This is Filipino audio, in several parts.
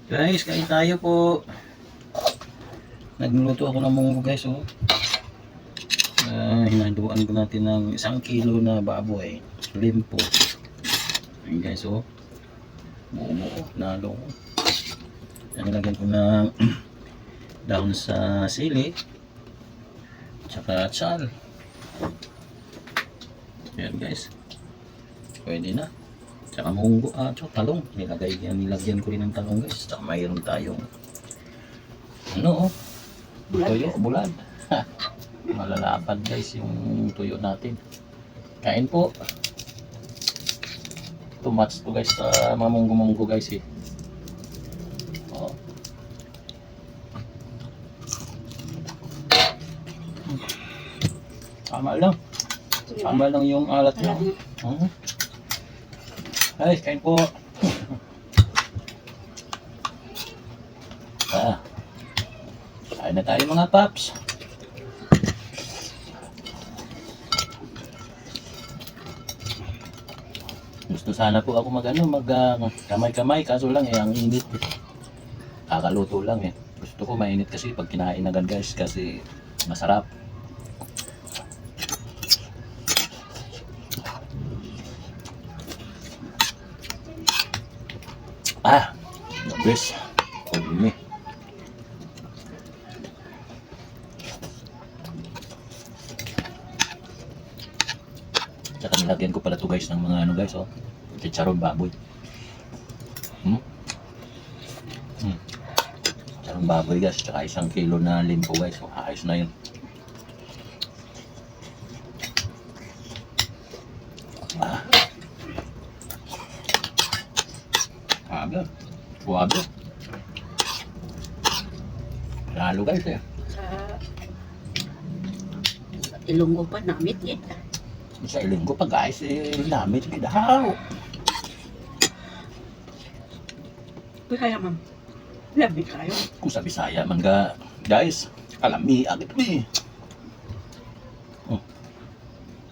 Guys, kain tayo po. Nagluto ako ng munggo guys, oh. Hinaluan ko natin ng 1 kilo na baboy. Limpo. Ayun guys, oh. Buo-buo. Nalo ko. Nilagyan ko ng dahon sa sili. Tsaka tsal. Ayan guys. Pwede na. Tsaka munggo, tsaka talong. Nilagyan ko rin ng talong guys. Tsaka mayroon tayong ano, tuyo, bulad. Malalapad guys yung tuyo natin. Kain po. Too much to guys sa mga munggo-munggo guys eh. Oh. Tama lang. Tama lang yung alat nyo. Ay, kain po. Kain na tayo mga paps. Gusto sana po ako kamay-kamay kaso lang ang init. Kakaluto lang eh. Gusto ko mainit kasi pag kinain agad guys kasi masarap. The best. Pag-imi. Tsaka nilagyan ko pala to guys ng mga guys, oh. Chicharon baboy. Chicharon baboy guys, tsaka 1 kilo na limpo guys. So, ayos na yun. Suwabe. Lalo guys eh. Sa Ilonggo pa namit eh. Sa Ilonggo pa guys namit daw. Kaya ma'am, lamit kayo. Kung sa Bisaya man guys, kalami agad mi.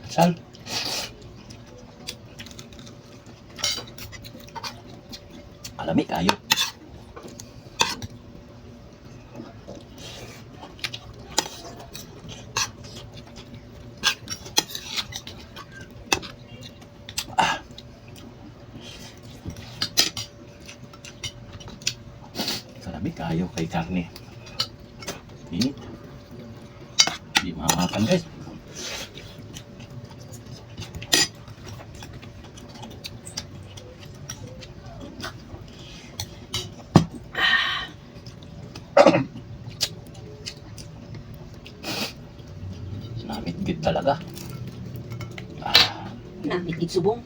Sal. Kalami kayo. Kalami kayo kay karne. Init. Di mamakan guys. Namit talaga. Namit subong.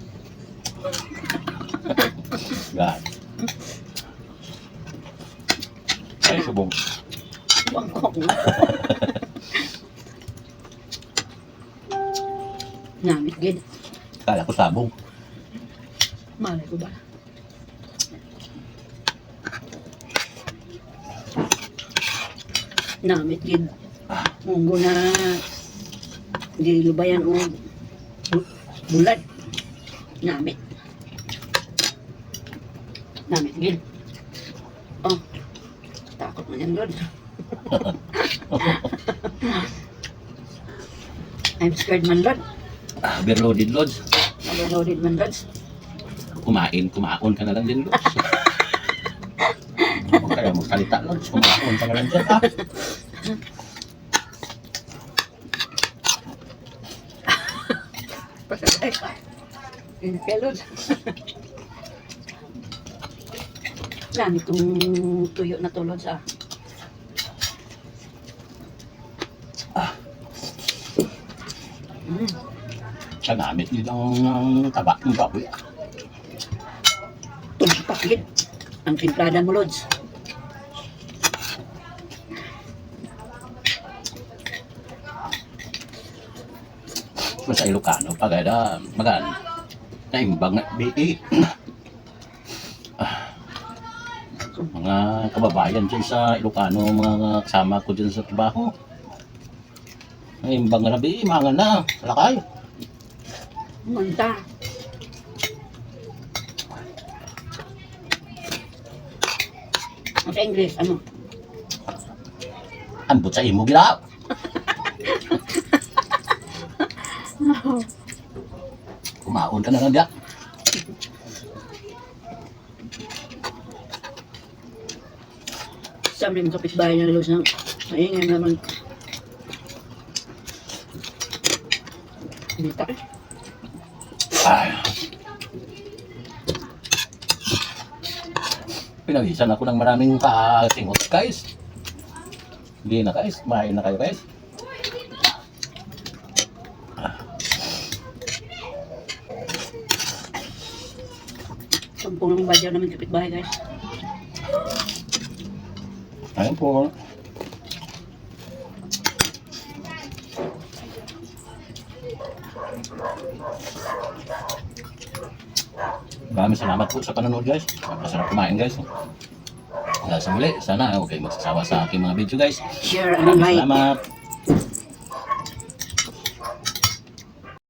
God. Ay, subong. Bangkok na. Namit gid. Kala ko sabong. Malay ko ba? Namit gid. Munggo na di lubayan o bulad. Namit. Namit gid. Oh. Takot na yan, Lord. I'm scared man, Lord. Overloaded loads. Overloaded man, Lord. Kumaon ka na lang din loads. Huwag kaya magsalita loads. Kumaon ka na lang dyan. Pasagay ka. Lord. Dami itong tuyo na tulod sa Namit nila ang tabak ng baboy. tumpak ang timplada mo, Lods. Sa Ilocano, pagada magan naimbang na BE. Mga kababayan dyan sa Ilocano, mga kasama ko dyan sa trabaho. Naimbang na BE, mga na, lakay. Manta. Sa English, ano? Ambot sa imo gila. Kumaon ka na lang diya. Sabi ng kapitbahay niya Luz na maingay naman. Dita eh. Ay. Pinawisan ako ng maraming kasingot, guys. Hindi na, guys. Kumain na kayo, guys. Sampung ng badyaw namin kapitbahay guys. Ayun po. Maraming salamat po sa panonood, guys. Masarap kumain, guys. Hanggang sa muli, sana huwag kayong magsasawa sa aking mga video, guys. Share and Maraming like. salamat.